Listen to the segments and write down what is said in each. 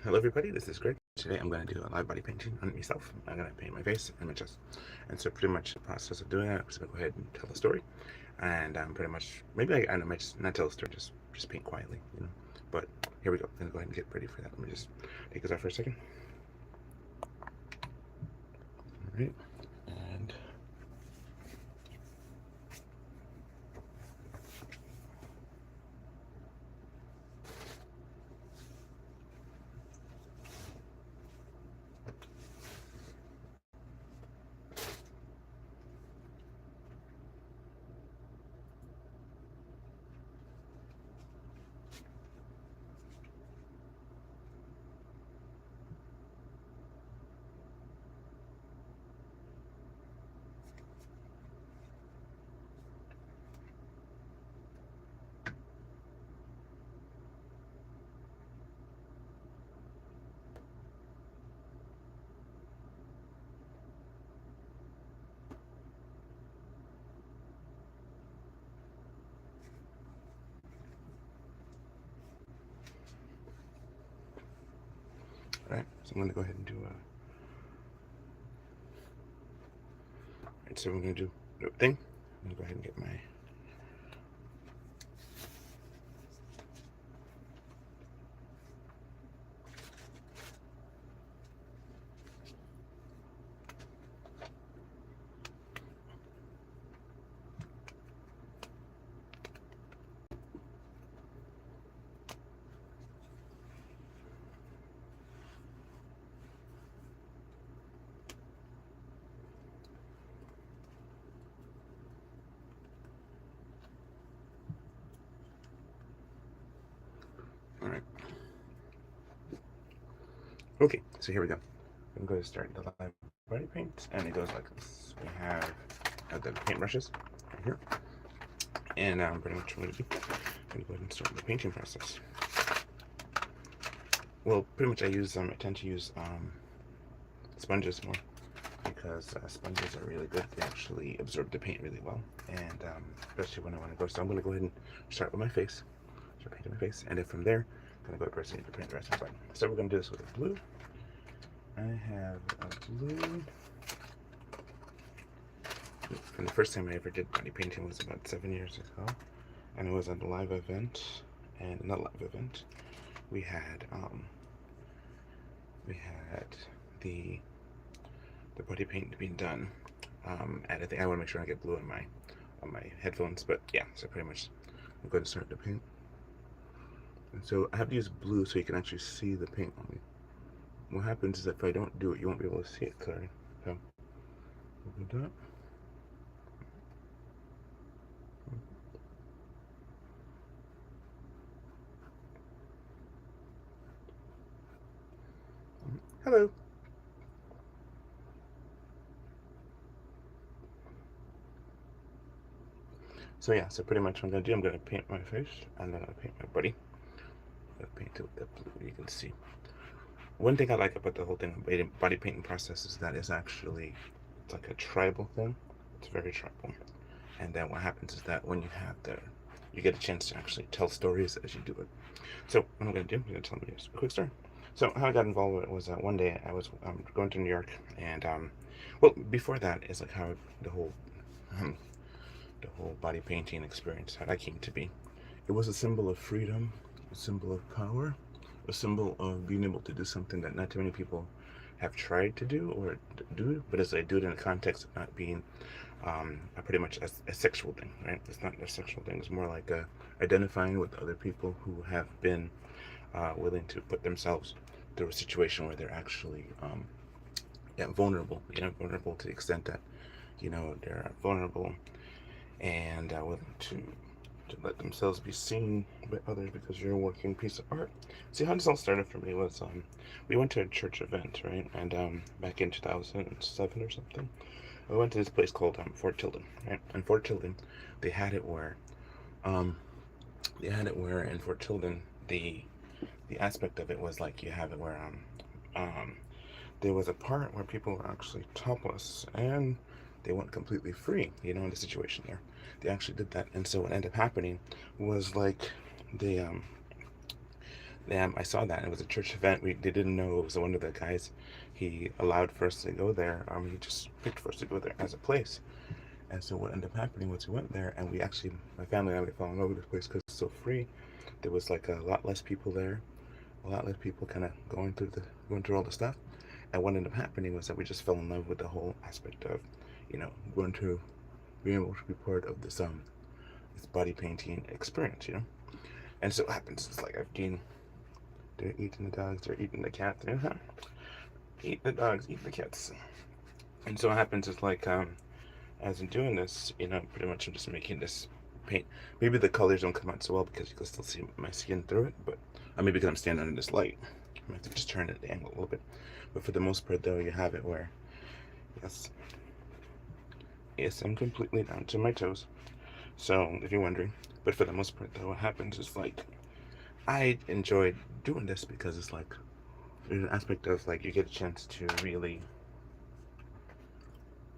Hello everybody, this is Greg. Today I'm going to do a live body painting on myself. I'm going to paint my face and my chest. And so pretty much the process of doing that, I'm just going to go ahead and tell the story. And pretty much, maybe I might just not tell the story, just paint quietly, you know. But here we go. I'm going to go ahead and get ready for that. Let me just take this off for a second. All right. And all right, so I'm going to go ahead and do Alright, so we're going to do a thing. I'm going to go ahead and get my all right. Okay, so here we go. I'm going to start the live body paint, and it goes like this. We have the paint brushes right here, and pretty much what I'm going to do, I'm going to go ahead and start the painting process. Well, pretty much I tend to use sponges more because sponges are really good. They actually absorb the paint really well, and especially when I want to go. So I'm going to go ahead and start with my face, start painting my face, and then from there, I'm going to go proceed to paint the rest of the body. So we're going to do this with a blue. I have a blue. And the first time I ever did body painting was about 7 years ago, and it was at a live event. And in that live event, we had the body paint being done. And I think I want to make sure I get blue on my headphones. But yeah, so pretty much I'm going to start the paint. And so I have to use blue so you can actually see the paint on me. What happens is if I don't do it, you won't be able to see it clearly. So we'll do that. Hello. So yeah, so pretty much what I'm gonna do, I'm gonna paint my face and then I'll paint my body. I'm gonna paint it with the blue, you can see. One thing I like about the whole thing body painting process is that it's actually, it's like a tribal thing. It's very tribal. And then what happens is that when you get a chance to actually tell stories as you do it. So what I'm gonna do, I'm gonna tell you a quick story. So how I got involved with it was one day I was going to New York, and well, before that is like how the whole um, the whole body painting experience, how that came to be. It was a symbol of freedom, a symbol of power, a symbol of being able to do something that not too many people have tried to do or do, but as I do it in the context of not being pretty much a sexual thing, right? It's not a sexual thing. It's more like identifying with other people who have been willing to put themselves through a situation where they're actually yeah, vulnerable. You know, vulnerable to the extent that they're vulnerable and willing to let themselves be seen by others because you're a working piece of art. See, how this all started for me was we went to a church event, right? And back in 2007 or something, we went to this place called Fort Tilden, right? And Fort Tilden, they had it where um, in Fort Tilden the aspect of it was like you have it where um, there was a part where people were actually topless and they weren't completely free, in the situation there. They actually did that. And so what ended up happening was like they I saw that. It was a church event. They didn't know it was one of the guys. He allowed for us to go there. He just picked for us to go there as a place. And so what ended up happening was we went there, and we actually, my family and I, we fell in love with this place because it's so free. There was like a lot less people there, a lot less people kind of going through all the stuff. And what ended up happening was that we just fell in love with the whole aspect of, going to being able to be part of this body painting experience. And so it happens. It's like I've gained. They're eating the dogs. They're eating the cats. Eat the dogs. Eat the cats. And so what happens is like as I'm doing this, pretty much I'm just making this paint. Maybe the colors don't come out so well because you can still see my skin through it, but maybe because I'm standing under this light, I might have to just turn it the angle a little bit. But for the most part, though, you have it where, yes, yes, I'm completely down to my toes. So if you're wondering, but for the most part, though, what happens is like I enjoy doing this because it's like there's an aspect of like you get a chance to really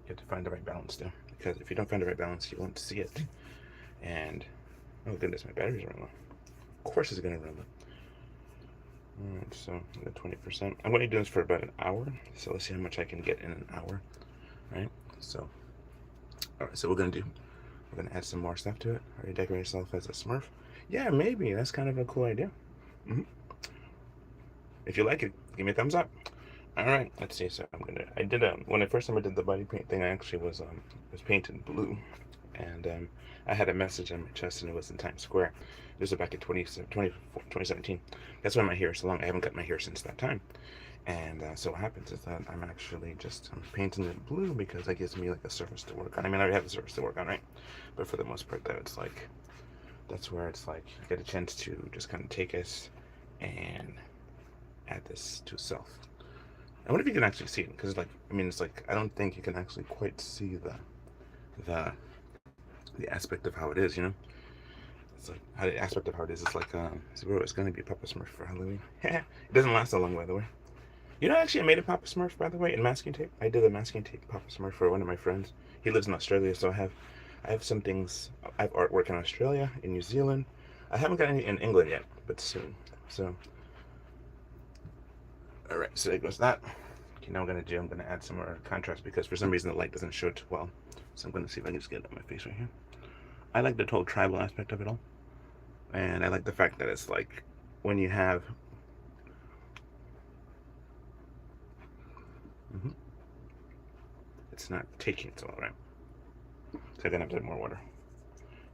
get to find the right balance though. Because if you don't find the right balance, you won't see it. And oh goodness, my battery's running low. Of course it's gonna run low. Alright, so the 20%. I'm going to do this for about an hour. So let's see how much I can get in an hour. Right? So alright, so we're gonna add some more stuff to it. Are you decorating yourself as a Smurf? Yeah, maybe. That's kind of a cool idea. Mm-hmm. If you like it, give me a thumbs up. All right, let's see. So I did when I first time I did the body paint thing, I actually was painted blue, and I had a message on my chest, and it was in Times Square. This was back in 2017. That's why my hair is so long. I haven't cut my hair since that time. And so what happens is that I'm painting it blue because that gives me like a surface to work on. I mean, I already have a surface to work on, right? But for the most part, though, it's like that's where it's like you get a chance to just kind of take us and add this to self. I wonder if you can actually see it, because like it's like I don't think you can actually quite see the the aspect of how it is. It's like how the aspect of how it is. It's like it's gonna be Papa Smurf for Halloween. It doesn't last so long, by the way. Actually, I made a Papa Smurf, by the way, in masking tape. I did a masking tape Papa Smurf for one of my friends. He lives in Australia, so I have some things. I have artwork in Australia, in New Zealand. I haven't got any in England yet, but soon. So, all right. So there goes that. Okay, now I'm gonna add some more contrast because for some reason the light doesn't show too well. So I'm gonna see if I can just get it on my face right here. I like the whole tribal aspect of it all, and I like the fact that it's like when you have. Mm-hmm. It's not taking it so well, right? So I'm gonna have to add more water.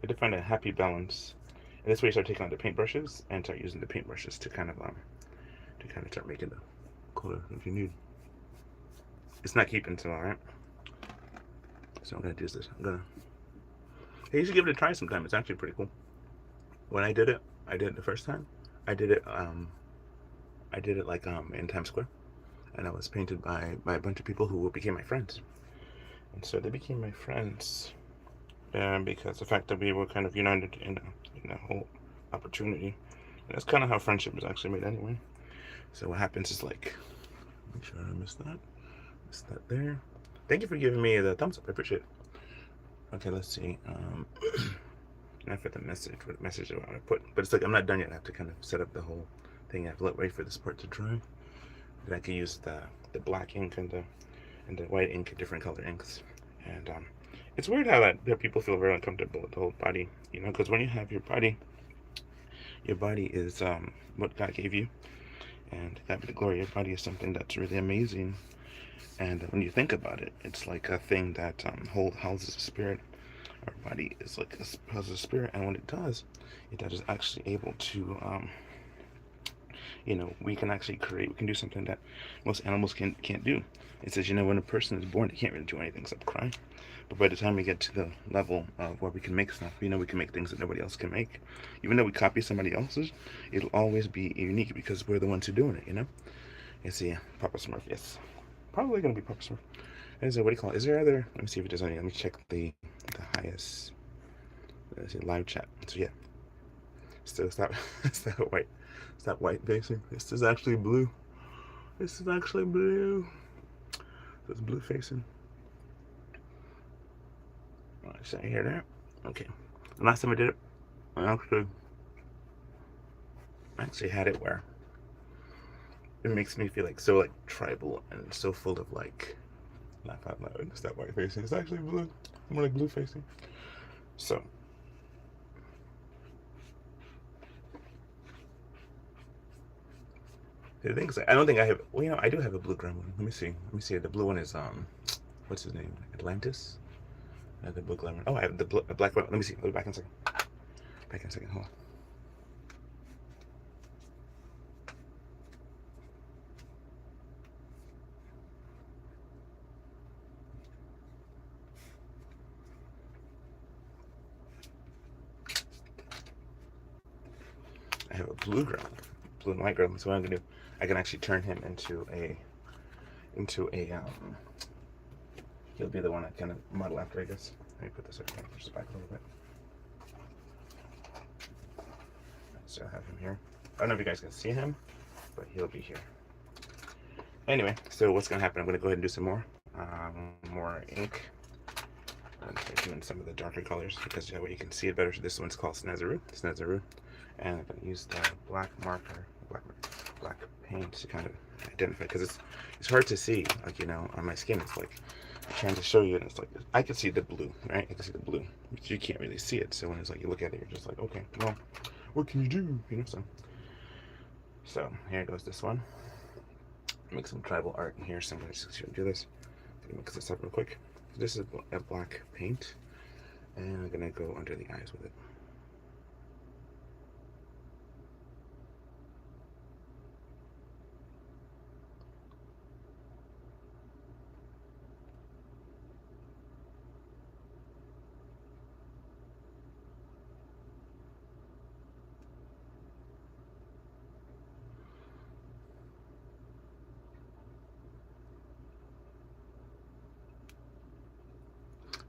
You have to find a happy balance. And this way you start taking out the paintbrushes and start using the paintbrushes to kind of start making the color if you need. It's not keeping so well, right? So I'm gonna do this. Hey, you should give it a try sometime. It's actually pretty cool. When I did it the first time. I did it like in Times Square, and I was painted by a bunch of people who became my friends. And so they became my friends because the fact that we were kind of united in a whole opportunity. And that's kind of how friendship is actually made anyway. So what happens is like, make sure I don't miss that there. Thank you for giving me the thumbs up. I appreciate it. Okay, let's see. Not for the message, what message I want to put. But it's like I'm not done yet. I have to kind of set up the whole thing. I have to wait for this part to dry. Then I can use the black ink and the white ink, different color inks. And it's weird how that people feel very uncomfortable with the whole body, because when you have your body is what God gave you, and God be the glory. Your body is something that's really amazing, and when you think about it, it's like a thing that houses a spirit. Our body is like houses a spirit, and when it does is actually able to we can actually create. We can do something that most animals can't do. It says, when a person is born, they can't really do anything except cry. But by the time we get to the level of where we can make stuff, we can make things that nobody else can make. Even though we copy somebody else's, it'll always be unique because we're the ones who are doing it. You see, Papa Smurf, yes, probably gonna be Papa Smurf. Is there, what do you call it? Is there other? Let me see if it does any. Let me check the highest. Let's see, live chat. So yeah, still stop. Stop white. Stop white facing. This is actually blue. This is actually blue. So it's blue facing. Should I hear that? Okay. The last time I did it, I actually I actually had it where it makes me feel like so like tribal and so full of like laugh out loud. It's that white facing. It's actually blue. More like blue facing. So the thing is, I don't think I have. Well, I do have a blue gremlin. Let me see. Let me see. The blue one is what's his name? Atlantis. I have the blue gremlin. Oh, I have the black one. Let me see. Let me back in a second. Back in a second. Hold on. I have a blue gremlin, blue and white gremlin. So what I'm gonna do, I can actually turn him into a He'll be the one I kind of model after, I guess. Let me put this over here, push it back a little bit. So I have him here. I don't know if you guys can see him, but he'll be here. Anyway, so what's gonna happen? I'm gonna go ahead and do some more ink. I'm doing some of the darker colors because that way you can see it better. So this one's called Snazaroo, and I'm gonna use the black marker, black paint to kind of identify because it's hard to see, like on my skin. It's like I'm trying to show you, and it's like I can see the blue, right? I can see the blue, but you can't really see it. So when it's like you look at it, you're just like, okay, well, what can you do? So here goes this one. Make some tribal art in here. So I'm gonna just do this. I'm gonna mix this up real quick. This is a black paint, and I'm gonna go under the eyes with it.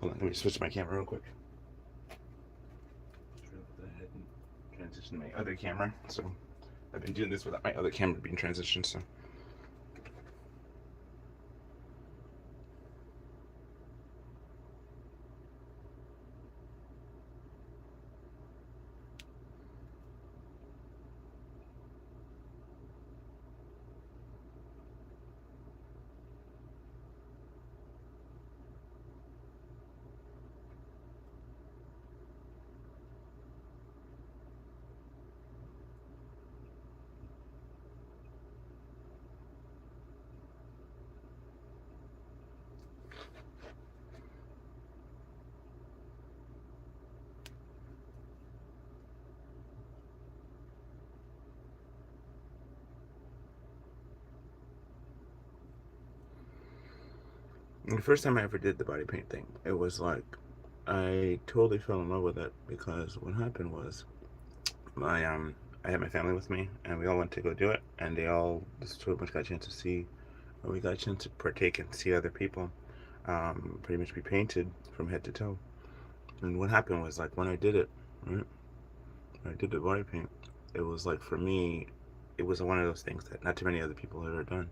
Hold on, let me switch my camera real quick. Transition to my other camera. So I've been doing this without my other camera being transitioned. So the first time I ever did the body paint thing, it was like I totally fell in love with it because what happened was my I had my family with me and we all went to go do it, and they all just pretty much got a chance to see, or we got a chance to partake and see other people pretty much be painted from head to toe. And what happened was like when I did it, right? When I did the body paint, it was like for me, it was one of those things that not too many other people had ever done.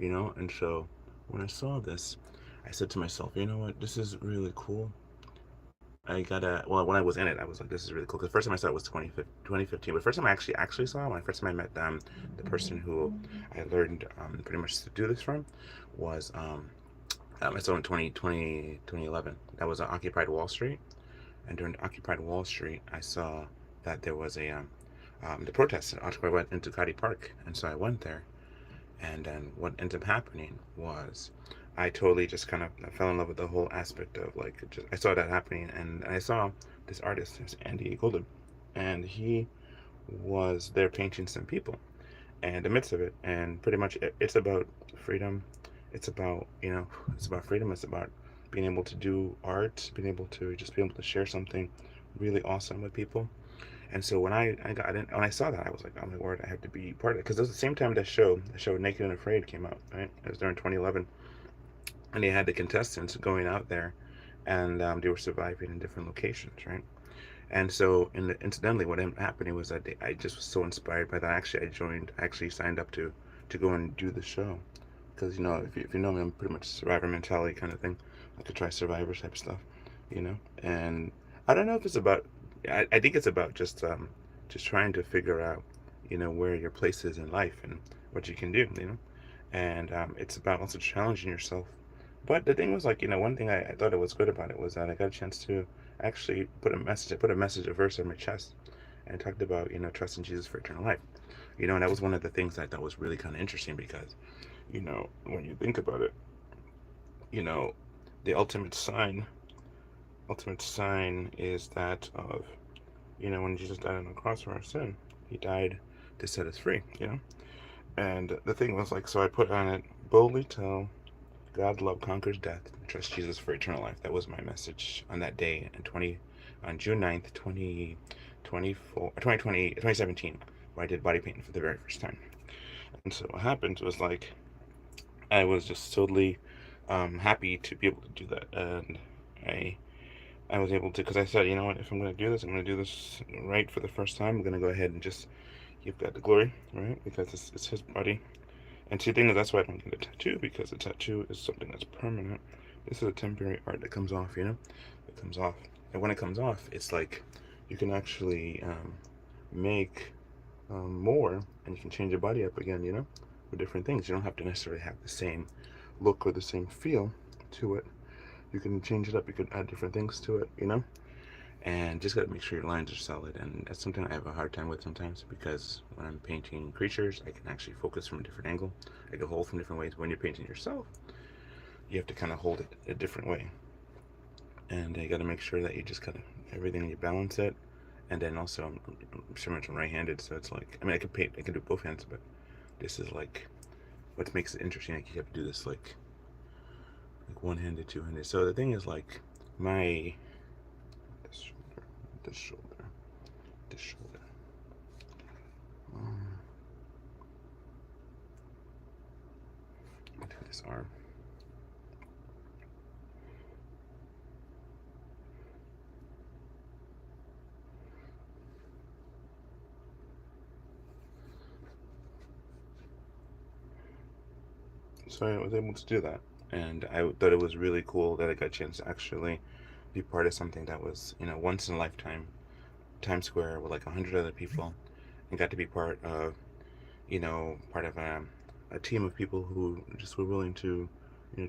And so when I saw this, I said to myself, you know what, this is really cool. Well, when I was in it, I was like, this is really cool. Because the first time I saw it was 2015. But the first time I actually saw it, when I first time I met the person who I learned pretty much to do this from, was I saw in 2011. That was Occupy Wall Street. And during Occupy Wall Street, I saw that there was the protest. Occupy went into Ducati Park. And so I went there. And then what ended up happening was I totally just kind of fell in love with the whole aspect of like, I saw that happening, and I saw this artist, Andy Golden, and he was there painting some people, and in the midst of it, and pretty much it's about freedom. It's about freedom. It's about being able to do art, being able to just be able to share something really awesome with people. And so when I saw that, I was like, oh my word, I have to be part of it. Because it was the same time the show Naked and Afraid came out, right? It was during 2011. And they had the contestants going out there, and they were surviving in different locations, right? And so, incidentally, what ended up happening was that I just was so inspired by that. Actually, I actually signed up to go and do the show. Because, if you know me, I'm pretty much survivor mentality kind of thing. I could try survivor type stuff. And I don't know if it's about, I think it's about just trying to figure out, where your place is in life and what you can do. And it's about also challenging yourself. But the thing was, like, one thing I thought it was good about it was that I got a chance to actually put a message, a verse on my chest, and talked about, trusting Jesus for eternal life. And that was one of the things I thought was really kind of interesting because, when you think about it, you know, the ultimate sign is that of, when Jesus died on the cross for our sin, he died to set us free. And the thing was, like, so I put on it, boldly tell God's love conquers death. Trust Jesus for eternal life. That was my message on that day on June 9th, 2017, where I did body painting for the very first time. And so what happened was, like, I was just totally happy to be able to do that. And I I was able to, because I said, you know what, if I'm going to do this, I'm going to do this right for the first time. I'm going to go ahead and just give God the glory, right? Because it's his body. And see, the thing is, that's why I don't get a tattoo, because a tattoo is something that's permanent. This is a temporary art that comes off. It comes off. And when it comes off, it's like you can actually make more, and you can change your body up again, with different things. You don't have to necessarily have the same look or the same feel to it. You can change it up. You can add different things to it. And just got to make sure your lines are solid. And that's something I have a hard time with sometimes, because when I'm painting creatures, I can actually focus from a different angle. I can hold from different ways. When you're painting yourself, you have to kind of hold it a different way. And you got to make sure that you just kind of everything, you balance it. And then also, I'm so much right-handed, so it's like, I mean, I can do both hands, but this is like what makes it interesting. Like, you have to do this like one-handed, two-handed. So the thing is, like, my this shoulder, this shoulder, this shoulder. Um, I think this arm. So I was able to do that, and I thought it was really cool that I got a chance to actually be part of something that was, once in a lifetime. Times Square with like 100 other people, and got to be part of a team of people who just were willing to,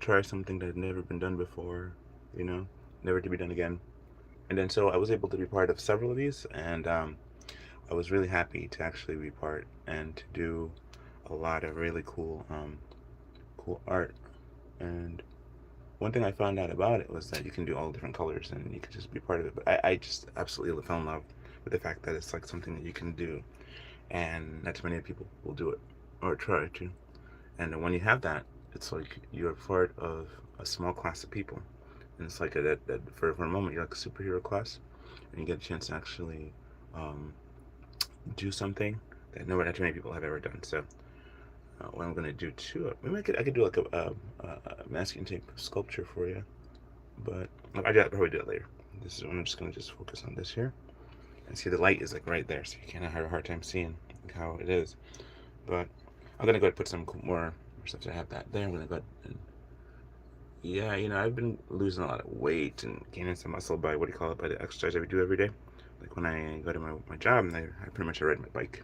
try something that had never been done before, you know, never to be done again. And then so I was able to be part of several of these, and I was really happy to actually be part and to do a lot of really cool art. And one thing I found out about it was that you can do all different colors and you could just be part of it. But I just absolutely fell in love with the fact that it's like something that you can do, and not too many people will do it or try to. And when you have that, it's like you're part of a small class of people, and it's like that for a moment you're like a superhero class, and you get a chance to actually um, do something that not too many people have ever done. So what I'm gonna do too, maybe I could do like a masking tape sculpture for you, but I'll probably do it later. This is when I'm just gonna focus on this here, and see the light is like right there, so you can't have a hard time seeing like how it is. But I'm gonna go ahead and put some more stuff. So I have that there. I'm gonna go ahead and, yeah, I've been losing a lot of weight and gaining some muscle by, what do you call it, by the exercise I do every day. Like when I go to my job, and I pretty much ride my bike.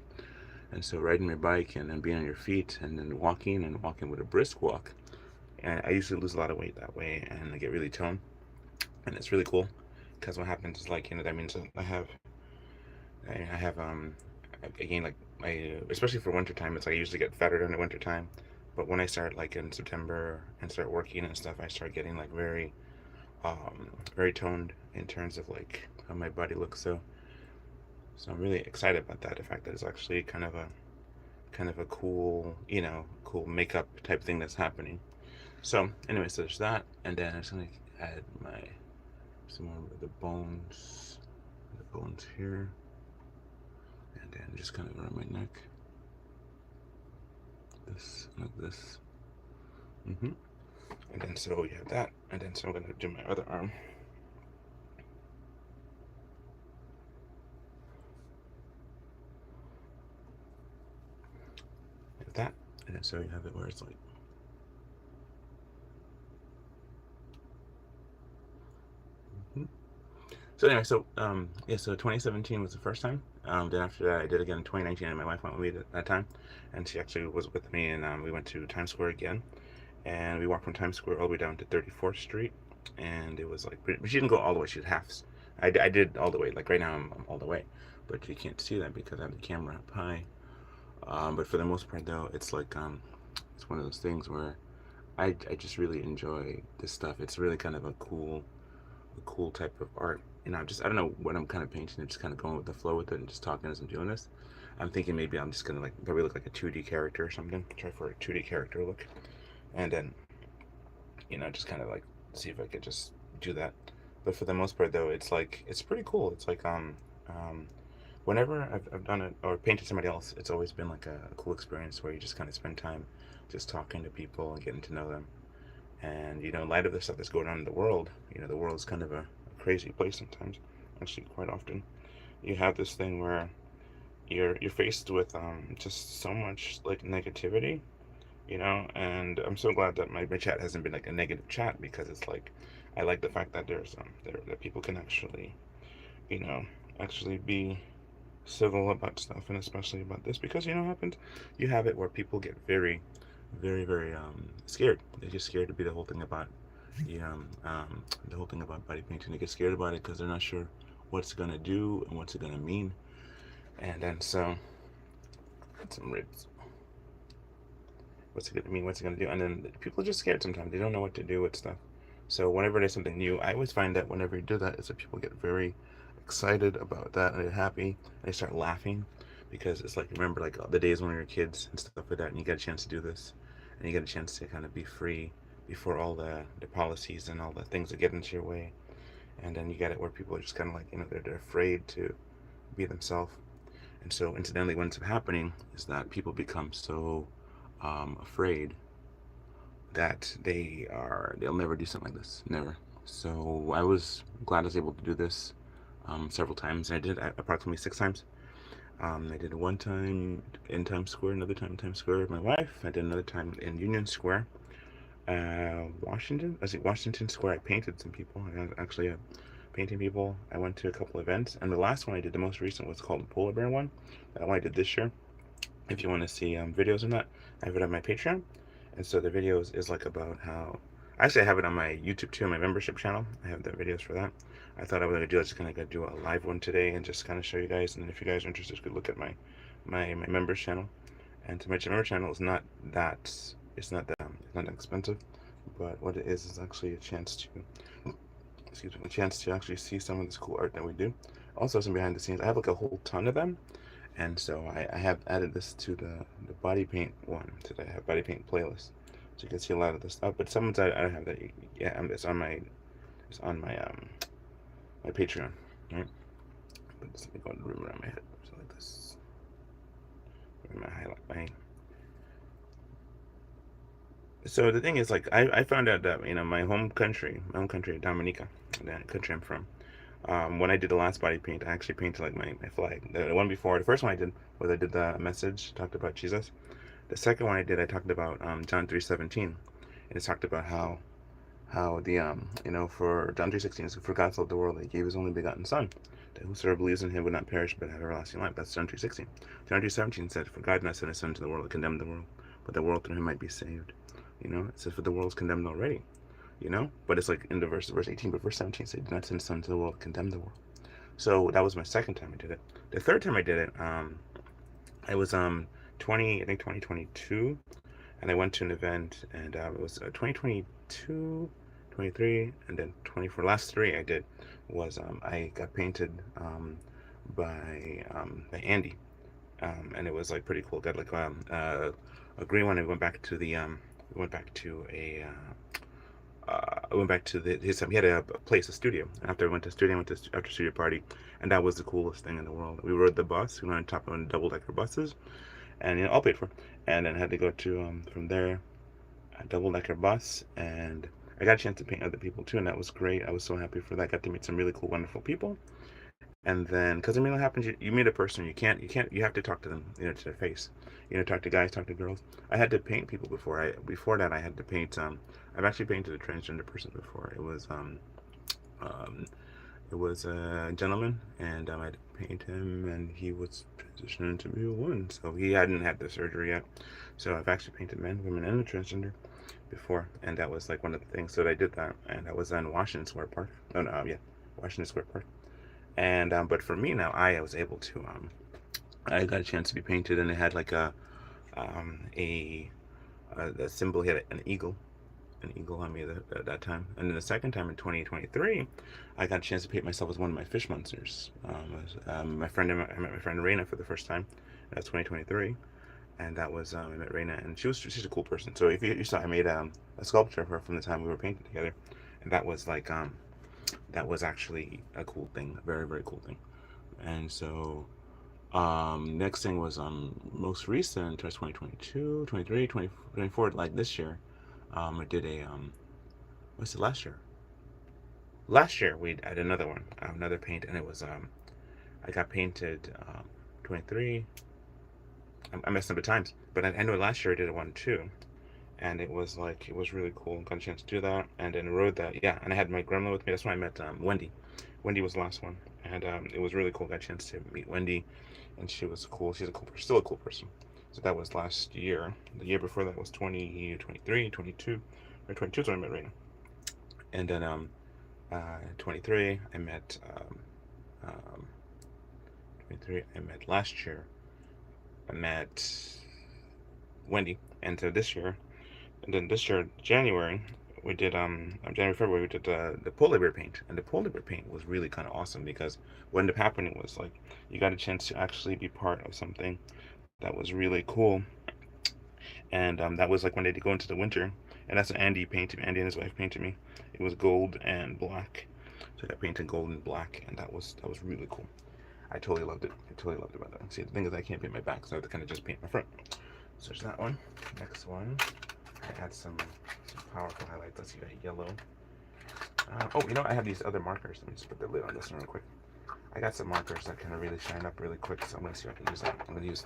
And so riding my bike and then being on your feet and then walking with a brisk walk. And I usually lose a lot of weight that way, and I get really toned. And it's really cool, because what happens is, like, that means that I gain, like, especially for winter time. It's like I usually get fatter during the winter time, but when I start, like, in September and start working and stuff, I start getting like very toned in terms of like how my body looks. So I'm really excited about that. The fact that it's actually kind of a cool makeup type thing that's happening. So anyway, so there's that, and then I'm just gonna add some more of the bones here, and then just kind of around my neck, this like this. Mm-hmm. And then so you have that, and then so I'm gonna do my other arm. Like that, and then so you have it where it's like. Mm-hmm. So anyway, yeah, so 2017 was the first time. Then after that, I did again in 2019, and my wife went with me at that time, and she actually was with me, and we went to Times Square again, and we walked from Times Square all the way down to 34th Street, and it was like, but she didn't go all the way. She did halves. I did all the way. Like right now, I'm all the way, but you can't see that because I have the camera up high. But for the most part, though, it's one of those things where I just really enjoy this stuff. It's really kind of a cool type of art. You know, I don't know what I'm kind of painting. I'm just kind of going with the flow with it and just talking as I'm doing this. I'm thinking maybe I'm just gonna like probably look like a 2D character or something. Try for a 2D character look, and then just kind of like see if I could just do that. But for the most part, though, it's pretty cool. It's like um, whenever I've done it or painted somebody else, it's always been like a cool experience where you just kind of spend time just talking to people and getting to know them. And in light of the stuff that's going on in the world, the world is kind of a crazy place sometimes. Actually, quite often, you have this thing where you're faced with just so much like negativity, And I'm so glad that my chat hasn't been like a negative chat because it's like I like the fact that there's that people can actually you know actually be civil about stuff, and especially about this, because what happens, you have it where people get very very very scared. They're just scared to be the whole thing about the whole thing about body painting. They get scared about it because they're not sure what it's gonna do and what's it gonna mean. And then so some ribs, what's it gonna mean, what's it gonna do, and then people are just scared sometimes. They don't know what to do with stuff. So whenever there's something new, I always find that whenever you do that, is that people get very excited about that, and they're happy, and they start laughing, because it's like, remember like the days when we were kids and stuff like that, and you get a chance to do this, and you get a chance to kind of be free before all the policies and all the things that get into your way. And then you get it where people are just kind of like, they're afraid to be themselves. And so incidentally, what ends up happening is that people become so afraid that they'll never do something like this, never. So I was glad I was able to do this several times, and I did it approximately 6 times. I did it one time in Times Square, another time in Times Square with my wife. I did another time in Union Square, Washington. I see Washington Square. I painted some people. I actually painting people. I went to a couple events, and the last one I did, the most recent, was called the Polar Bear one. That one I did this year. If you want to see videos on that, I have it on my Patreon. And so the videos is like about how, actually I have it on my YouTube too, on my membership channel. I have the videos for that. I thought I was gonna do, I just kind of do a live one today and just kind of show you guys. And then if you guys are interested, you could look at my members channel. And to my member channel is not that, it's not that expensive, but what it is actually a chance to, excuse me, a chance to actually see some of this cool art that we do. Also some behind the scenes. I have like a whole ton of them, and so I have added this to the body paint one today. I have body paint playlist, so you can see a lot of this stuff. But some ones I don't have that. Yeah, it's on my Patreon. Right? But just let me go and room around my head, so like this. My highlight my. So the thing is, like, I found out that my home country, Dominica, the country I'm from. When I did the last body paint, I actually painted like my flag. The one before, the first one I did was I did the message, talked about Jesus. The second one I did, I talked about John 3:17, and it talked about how the for John 3:16 is, for God so loved the world that He gave His only begotten Son, that whosoever believes in Him would not perish but have everlasting life. That's John 3:16. John 3:17 said, "For God did not send His Son to the world to condemn the world, but the world through Him might be saved." It says, "For the world is condemned already." But it's like in the verse 18, but verse 17 said, "Did not send His Son to the world to condemn the world." So that was my second time I did it. The third time I did it, I was 2022, and I went to an event, and it was 2022, 23, and then 24. Last three I did was I got painted by Andy, and it was like pretty cool. Got like a green one. I went back to the we went back to a I went back to his. He had a place, a studio. After I went to the studio, I went to after studio party, and that was the coolest thing in the world. We rode the bus. We went on top of double-decker buses, and all paid for. And then had to go to from there a double-decker bus, and I got a chance to paint other people too, and that was great. I was so happy for that. I got to meet some really cool, wonderful people. And then, because I mean, what happens? You meet a person, you have to talk to them, to their face. Talk to guys, talk to girls. I had to paint people before. Before that, I had to paint. I've actually painted a transgender person before. Um, It was a gentleman, and I had to paint him, and he was transitioning to be a woman, so he hadn't had the surgery yet. So I've actually painted men, women, and a transgender before, and that was like one of the things. So I did that, and I was in Washington Square Park. Oh no, yeah, Washington Square Park. And but for me now, I was able to I got a chance to be painted, and it had like um, a a symbol. He had an eagle, on me at that time. And then the second time in 2023, I got a chance to paint myself as one of my fish monsters. I met my friend Reina for the first time. That's 2023, and that was I met Reina, and she's a cool person. So if you saw, I made a sculpture of her from the time we were painting together, and that was like that was actually a cool thing, a very very cool thing. And so next thing was most recent, 2022, 23, 2024, like this year. I did a what's it last year? Last year we had another one, another paint, and it was I got painted 23. I messed up the times, but I know last year I did one too, and it was like it was really cool. Got a chance to do that, and then rode that. Yeah, and I had my grandma with me. That's when I met Wendy. Wendy was the last one, and it was really cool. Got a chance to meet Wendy, and she was cool. She's a cool person, still a cool person. So that was last year. The year before that was 2023, 22, or 22 is when I met Raina. And then 23 I met 23 I met last year. I met Wendy, and so this year, and then this year January we did January February we did the polar bear paint, and the polar bear paint was really kind of awesome because what ended up happening was like you got a chance to actually be part of something that was really cool, and that was like when they did go into the winter, and that's what Andy painted. Andy and his wife painted me. It was gold and black, so I got painted gold and black, and that was really cool. I totally loved it. I totally loved it about that. See, the thing is, I can't paint my back, so I have to kind of just paint my front. So there's that one. Next one, I had some powerful highlights. Let's see, that yellow. Oh, you know, I have these other markers. Let me just put the lid on this one real quick. I got some markers that kind of really shine up really quick, so I'm gonna see if I can use that. I'm gonna use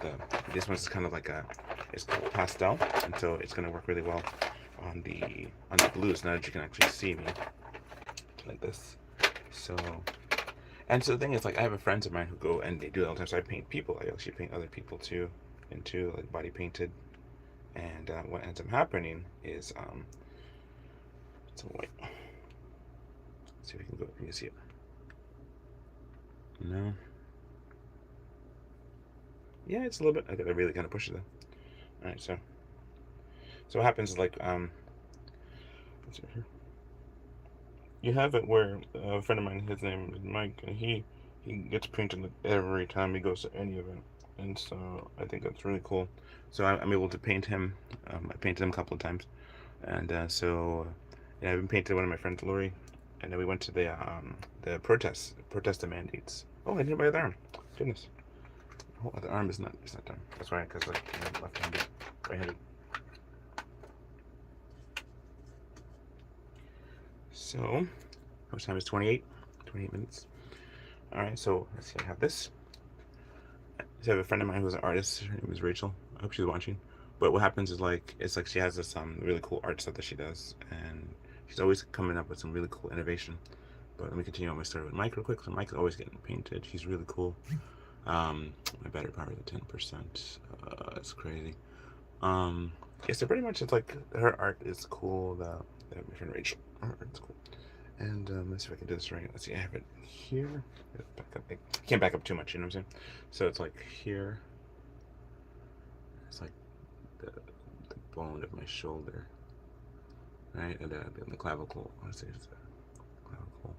this one's kind of like it's called pastel, and so it's gonna work really well on the blues. Now that you can actually see me like this. So, and so the thing is, like, I have friends of mine who go and they do it all the time. So I paint people. I actually paint other people too, into like body painted. And what ends up happening is it's white. Let's see if we can go. Can you see it? No. Yeah, it's a little bit. I gotta really kind of push it though. All right, so what happens is like let's see here. You have it where a friend of mine, his name is Mike, and he gets painted every time he goes to any event, and so I think that's really cool. So I'm able to paint him. I painted him a couple of times, and so yeah, I've been painting one of my friends, Lori, and then we went to the protest the mandates. Oh, I did my other arm. Goodness. Oh, the arm is not. It's not done. That's why, because like I'm left-handed, right-handed. So, how much time is 28? 28 minutes. All right. So let's see. I have this. So I have a friend of mine who's an artist. Her name is Rachel. I hope she's watching. But what happens is like it's like she has this really cool art stuff that she does, and she's always coming up with some really cool innovation. But let me continue on my story with Mike real quick. So Mike's always getting painted. He's really cool. My battery power is at 10%. It's crazy. Yeah, so pretty much it's like her art is cool. My friend Rachel, her art is cool. And let's see if I can do this right. Let's see, I have it here. Back up. I can't back up too much, you know what I'm saying? So it's like here. It's like the bone of my shoulder, right? And on the clavicle. Let's see, it's the clavicle.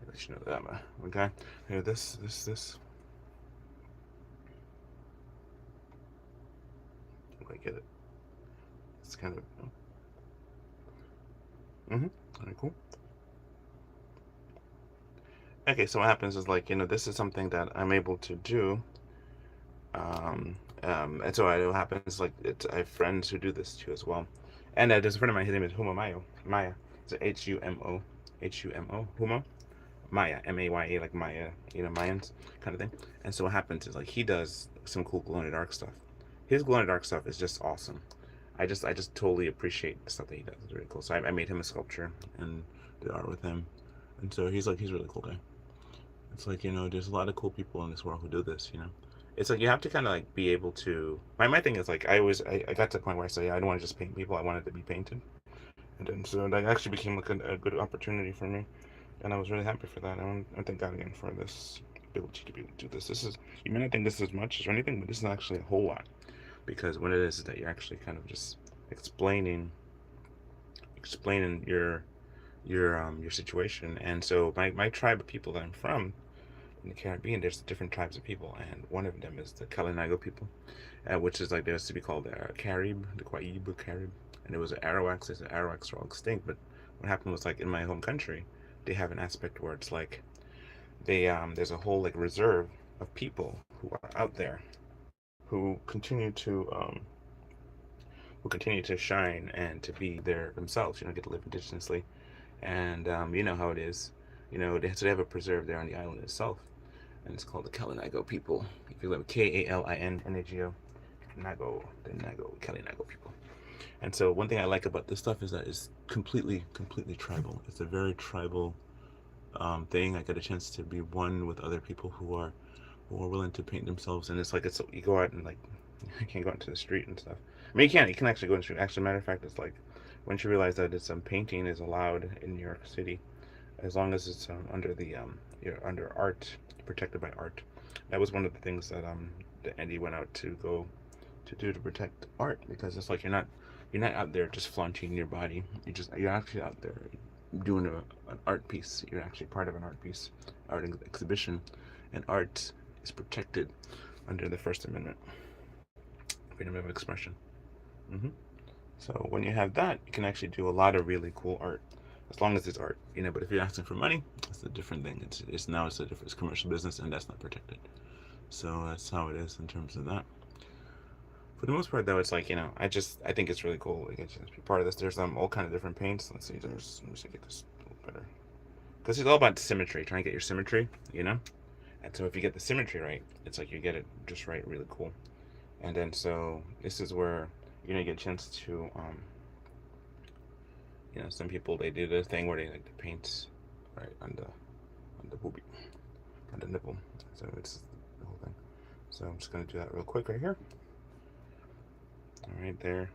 I'll let you know that. Okay. Here, this. I get it. It's kind of. All right, cool. Okay, so what happens is like this is something that I'm able to do. And so what happens like I have friends who do this too as well. And there's a friend of mine. His name is Humo Mayo. Maya. So Humo. Humo. Maya. Maya, like Maya. Mayans kind of thing. And so what happens is like he does some cool glow in the dark stuff. His glow in the dark stuff is just awesome. I just totally appreciate the stuff that he does. It's really cool. So I made him a sculpture and did art with him, and so he's a really cool guy. It's like, there's a lot of cool people in this world who do this. It's like you have to kind of like be able to. My thing is like I got to the point where I say, yeah, I don't want to just paint people. I wanted to be painted, and then so that actually became like a good opportunity for me, and I was really happy for that. I thank God again for this ability to be able to do this. This is you may not think this is much or anything, but this is actually a whole lot, because what it is that you're actually kind of just explaining your situation. And so my tribe of people that I'm from in the Caribbean, there's different tribes of people, and one of them is the Kalinago people, which is like, they used to be called Carib, the Quaibu Carib, and it was the Arawaks. The Arawaks are all extinct, but what happened was, like, in my home country, they have an aspect where it's like there's a whole like reserve of people who are out there who continue to shine and to be there themselves. Get to live indigenously, and you know how it is. So they have a preserve there on the island itself, and it's called the Kalinago people. If you live Kalin Nago, the Kalinago people. And so one thing I like about this stuff is that it's completely tribal. It's a very tribal thing. I got a chance to be one with other people who are willing to paint themselves, and it's you go out and, like, you can't go out into the street and stuff. I mean, you can actually go in the street. Actually, matter of fact, it's like, once you realize that painting is allowed in New York City, as long as it's under you're under art, protected by art. That was one of the things that Andy went out to go to do to protect art, because it's like you're not out there just flaunting your body. You're actually out there doing an art piece. You're actually part of an art piece, art exhibition, and art is protected under the First Amendment, freedom of expression. hmm So when you have that, you can actually do a lot of really cool art, as long as it's art. But if you're asking for money, it's a different thing. It's commercial business, and that's not protected. So that's how it is in terms of that. For the most part, though, it's like, I think it's really cool. Like, to be part of this. There's all kind of different paints. Let me see, get this a little better, because it's all about symmetry. Trying to get your symmetry. And so if you get the symmetry right, it's like you get it just right, really cool. And then so this is where you get a chance to some people, they do the thing where they like to paint right on the boobie, on the nipple. So it's the whole thing. So I'm just gonna do that real quick right here. All right there.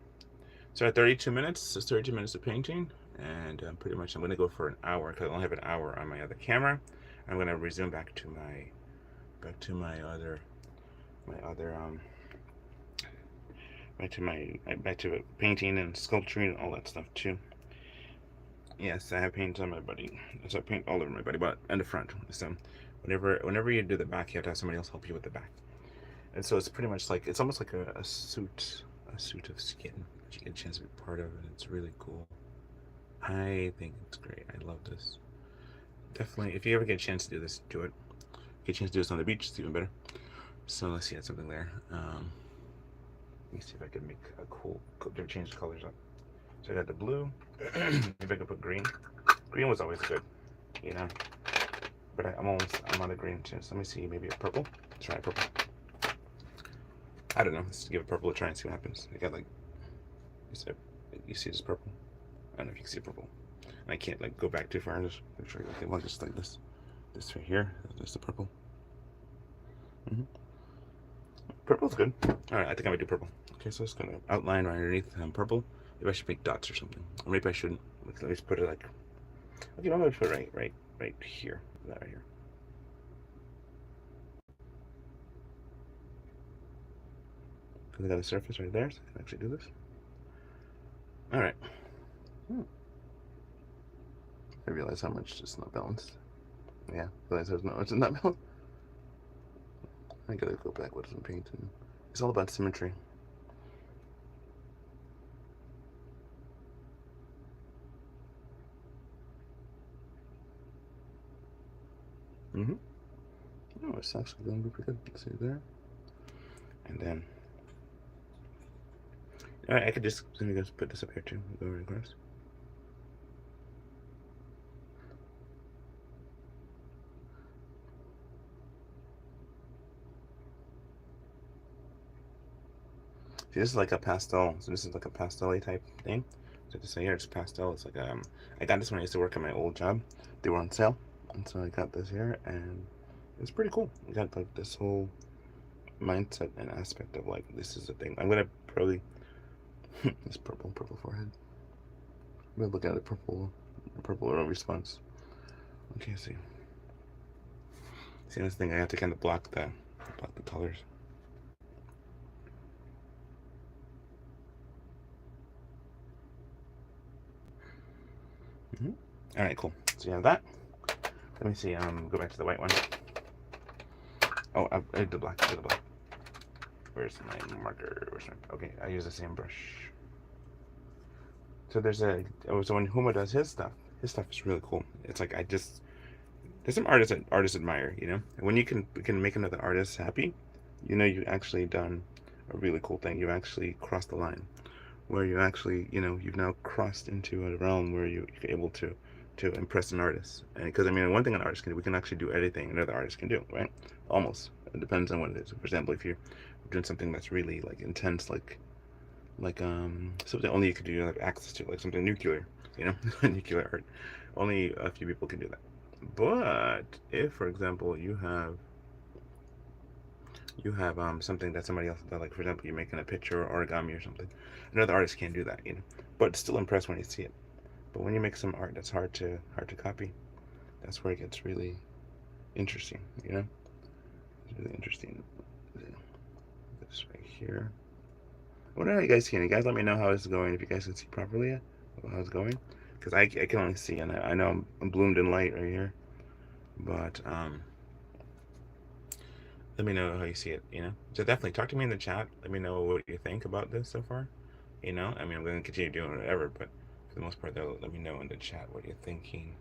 So at 32 minutes, it's 32 minutes of painting, and pretty much I'm gonna go for an hour, because I only have an hour on my other camera. I'm gonna resume back to my other back to painting and sculpturing and all that stuff too. Yes, I have paint on my body. So I paint all over my body, but in the front. So whenever you do the back, you have to have somebody else help you with the back. And so it's pretty much like, it's almost like a suit of skin that you get a chance to be part of, and it's really cool. I think it's great. I love this. Definitely, if you ever get a chance to do this, do it. Get a chance to do this on the beach, it's even better. So let's see, I had something there. Let me see if I can make a cool, change the colors up. So I got the blue. Maybe I could put green. Green was always good, you know. But I'm on the green too. So let me see, maybe a purple. Try purple. I don't know. Let's give a purple a try and see what happens. I got like, you see this purple? I don't know if you can see purple. And I can't like go back too far and just make sure. Okay, well, just like this right here. There's the purple. Purple's good. All right, I think I'm gonna do purple. Okay, so it's gonna outline right underneath purple. Maybe I should make dots or something. Or maybe I shouldn't. Let me just put it like. Okay, I'm gonna put it right here. That right here. Because I got the surface right there, so I can actually do this. All right. I realize how much it's not balanced. Yeah, I realize it's not balanced. I gotta go back with some paint. And it's all about symmetry. Oh, it's actually going to be pretty good. See there? And then, I could just, let me just put this up here too. Go right across. See, this is like a pastel. So this is like a pastel-y type thing. So to say here, it's pastel. It's like I got this when I used to work at my old job. They were on sale, and so I got this here, and It's pretty cool. You got like this whole mindset and aspect of like this is a thing. I'm gonna probably this purple forehead. I'm gonna look at the purple response. Okay, see. See this thing. I have to kind of block the colors. All right, cool. So you have that. Let me see. Go back to the white one. Oh, I did the black. I did the black. Where's my marker? Okay, I use the same brush. So there's so when Huma does his stuff is really cool. It's like there's some artists that artists admire, you know. And when you can make another artist happy, you know you actually done a really cool thing. You actually crossed the line, where you actually, you know, you've now crossed into a realm where you're able to impress an artist. And because I mean, one thing an artist can do, we can actually do anything another artist can do, right? Almost. It depends on what it is. For example, if you're doing something that's really like intense, like something only you could do have access to, like something nuclear, you know, nuclear art. Only a few people can do that. But if, for example, you have something that somebody else does, like for example, you're making a picture or origami or something, another artist can't do that, you know, but still impressed when you see it. But when you make some art that's hard to copy, that's where it gets really interesting, you know. It's really interesting. This right here. I wonder how you guys can. You guys let me know how it's going. If you guys can see properly, how it's going, because I can only see, and I know I'm bloomed in light right here, but let me know how you see it. You know, so definitely talk to me in the chat. Let me know what you think about this so far. You know, I mean, I'm going to continue doing whatever, but for the most part, though, let me know in the chat what you're thinking.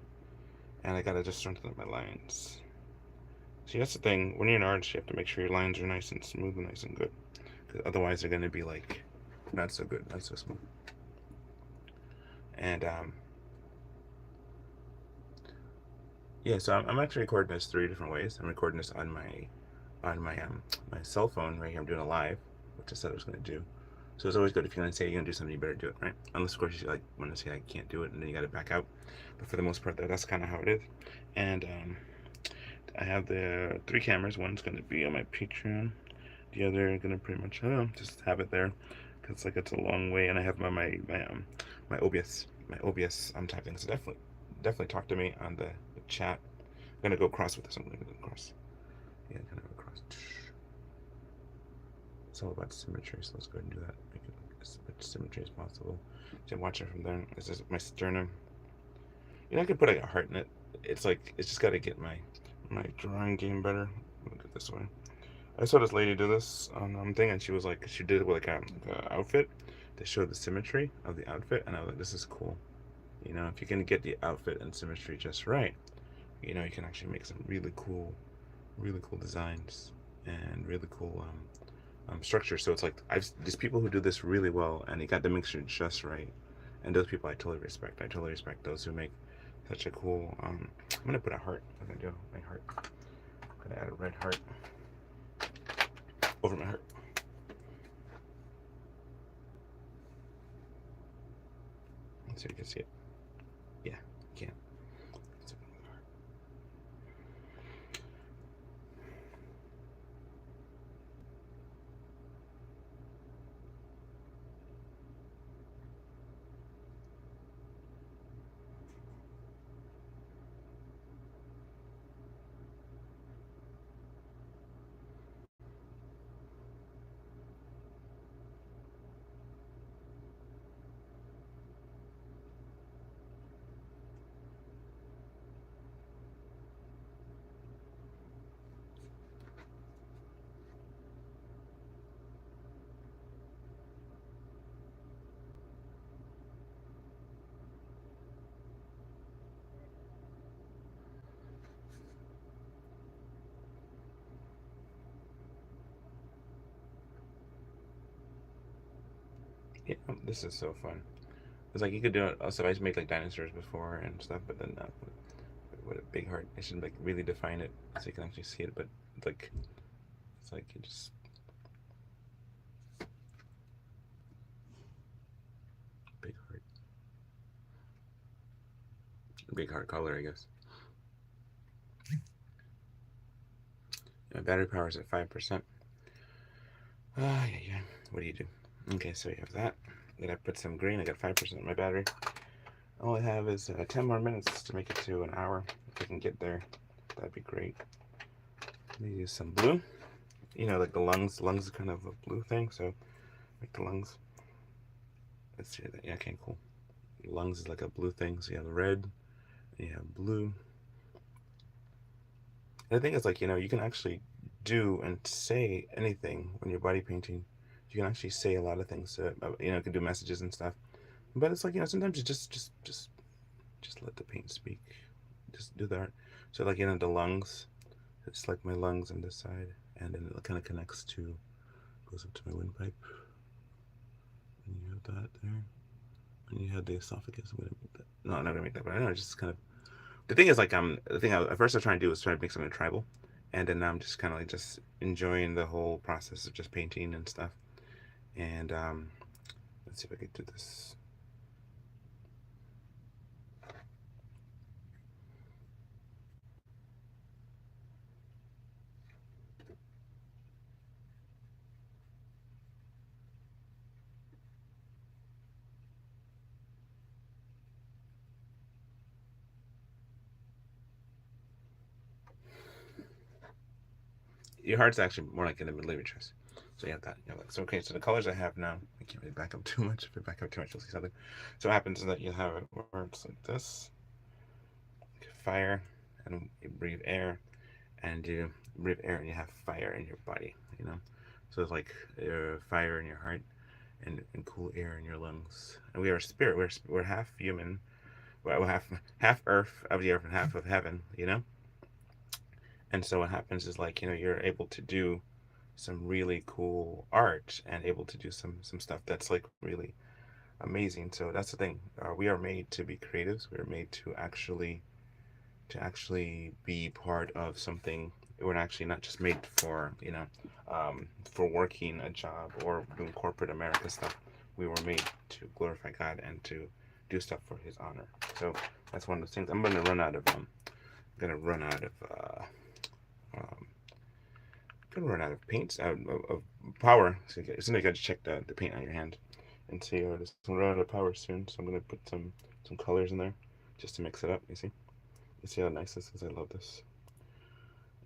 And I gotta just strengthen up my lines. See, that's the thing. When you're an artist, you have to make sure your lines are nice and smooth and nice and good, because otherwise they're gonna be like not so good, not so smooth. And yeah, so I'm actually recording this 3 different ways. I'm recording this on my cell phone right here. I'm doing a live, which I said I was gonna do. So it's always good if you're gonna say you're gonna do something, you better do it, right? Unless of course you like want to say I can't do it, and then you gotta back out. But for the most part, though, that's kind of how it is. And I have the 3 cameras. One's gonna be on my Patreon. The other gonna pretty much just have it there, because like it's a long way, and I have my OBS typing. So definitely talk to me on the chat. I'm gonna go across with this. I'm gonna go across. Yeah, kind of across. It's all about symmetry, so let's go ahead and do that. Make it as much symmetry as possible. So I'm watching from there. This is my sternum. You know, I could put like a heart in it. It's like it's just got to get my drawing game better. Look at this way. I saw this lady do this on thing, and she was like, she did it with like a outfit to show the symmetry of the outfit, and I was like, this is cool. You know, if you can get the outfit and symmetry just right, you know, you can actually make some really cool designs and really cool structure. So it's like there's people who do this really well, and they got the mixture just right. And those people I totally respect. I totally respect those who make such a cool. I'm gonna put a heart. I'm gonna do my heart. I'm gonna add a red heart over my heart. So you can see it. Yeah, you can. Yeah, this is so fun. It's like you could do it. Also, I used to make like dinosaurs before and stuff, but then with a big heart, I should like really define it so you can actually see it. But it's like you just big heart, big heart color, I guess. battery power is at 5%. Ah, yeah, yeah. What do you do? Okay, so you have that. Then I put some green. I got 5% of my battery. All I have is 10 more minutes to make it to an hour. If I can get there, that'd be great. Let me use some blue. You know, like the lungs. The lungs is kind of a blue thing, so make the lungs. Let's see that. Yeah, okay, cool. The lungs is like a blue thing, so you have red, you have blue. And the thing is, like, you can actually do and say anything when you're body painting. You can actually say a lot of things. You can do messages and stuff. But it's like, sometimes you just let the paint speak. Just do that. So like, the lungs. It's like my lungs on this side, and then it kind of connects to, goes up to my windpipe. And you have that there. And you have the esophagus. I'm gonna make that. No, I'm not gonna make that. But I know, it's just kind of. The thing is, like, at first I was trying to do was try to make something tribal, and then I'm just kind of like just enjoying the whole process of just painting and stuff. And let's see if I could do this. Your heart's actually more like in the middle of your chest. So you have that. So okay, so the colors I have now, I can't really back up too much. If I back up too much, you'll see something. So what happens is that you have it where it's like this, like fire, and you breathe air, and you breathe air, and you have fire in your body. So it's like fire in your heart, and cool air in your lungs. And we are spirit. We're half human. Well, half earth of the earth and half of heaven. And so what happens is, like, you're able to do some really cool art and able to do some stuff that's like really amazing. So that's the thing. We are made to be creatives. We are made to actually be part of something. We're actually not just made for working a job or doing corporate America stuff. We were made to glorify God and to do stuff for His honor. So that's one of those things. I'm gonna run out of um, gonna run out of paints, of power. So you gotta check the paint on your hand and see. It's gonna run out of power soon. So I'm gonna put some colors in there just to mix it up. You see how nice this is? I love this.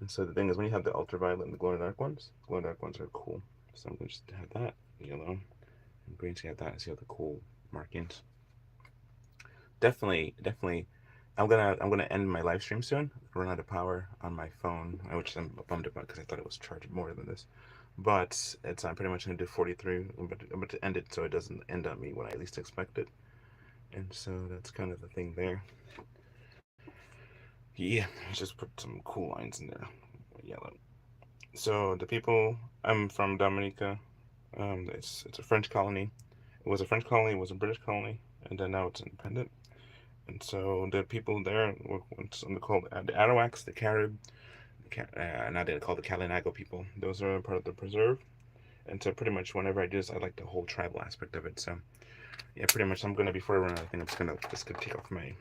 And so the thing is, when you have the ultraviolet and the glow in the dark ones are cool. So I'm gonna just have that yellow and green. So you have that. And see all the cool markings. Definitely. I'm gonna end my live stream soon. Run out of power on my phone, which I'm bummed about because I thought it was charged more than this. But I'm pretty much gonna do 43. I'm about to end it so it doesn't end on me when I least expect it. And so that's kind of the thing there. Yeah, just put some cool lines in there, yellow. So the people, I'm from Dominica. It's a French colony. It was a French colony. It was a British colony, and then now it's independent. And so the people there were once called the Arawaks, the Carib, now they're called the Kalinago people. Those are part of the preserve. And so pretty much whenever I do this, I like the whole tribal aspect of it. So yeah, pretty much I'm gonna, before I run out, I think I'm just gonna take off my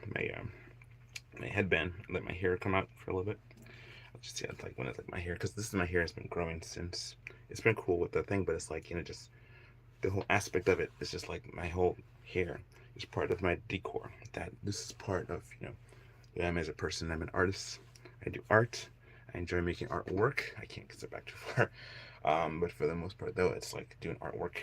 headband and let my hair come out for a little bit. I'll just see how, like, when it's like my hair, because this is my hair has been growing since. It's been cool with the thing, but it's like, just the whole aspect of it is just like my whole hair is part of my decor. That this is part of who I am as a person. I'm an artist. I do art. I enjoy making artwork. I can't get it back too far, but for the most part, though, it's like doing artwork,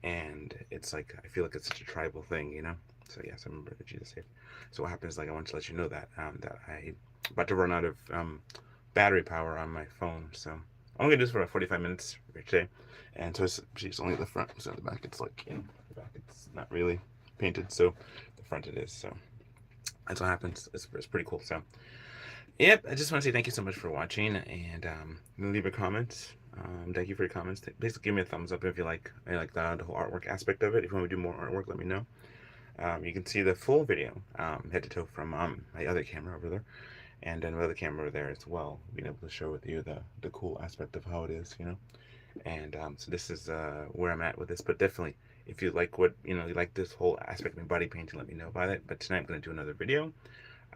and it's like I feel like it's such a tribal thing. So yes, I remember the Jesus saved. So what happens? Like, I want to let you know that I about to run out of battery power on my phone. So I'm gonna do this for about 45 minutes today. And so she's only the front, so the back it's like, the back it's not really painted, so the front it is. So that's what happens. It's pretty cool. So yep, I just want to say thank you so much for watching, and leave a comment. Thank you for your comments. Basically, give me a thumbs up if you like the whole artwork aspect of it. If you want to do more artwork, let me know. You can see the full video, head to toe, from my other camera over there, and then my other camera over there as well, being able to share with you the cool aspect of how it is. And so this is where I'm at with this. But definitely, if you like you like this whole aspect of my body painting, let me know about it. But tonight I'm going to do another video.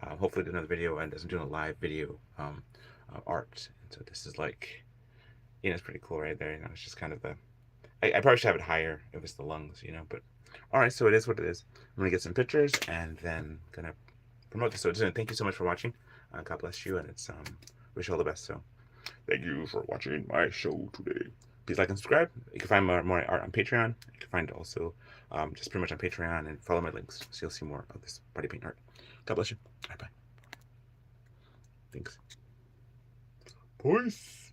Hopefully do another video, and I'm doing a live video art. And so this is like, it's pretty cool right there. It's just kind of the, I probably should have it higher if it's the lungs, but all right, so it is what it is. I'm gonna get some pictures and then gonna promote this. So thank you so much for watching. God bless you, and it's wish you all the best. So thank you for watching my show today. Please like and subscribe. You can find more art on Patreon. You can find also just pretty much on Patreon, and follow my links so you'll see more of this body paint art. God bless you. Bye bye. Thanks. Peace.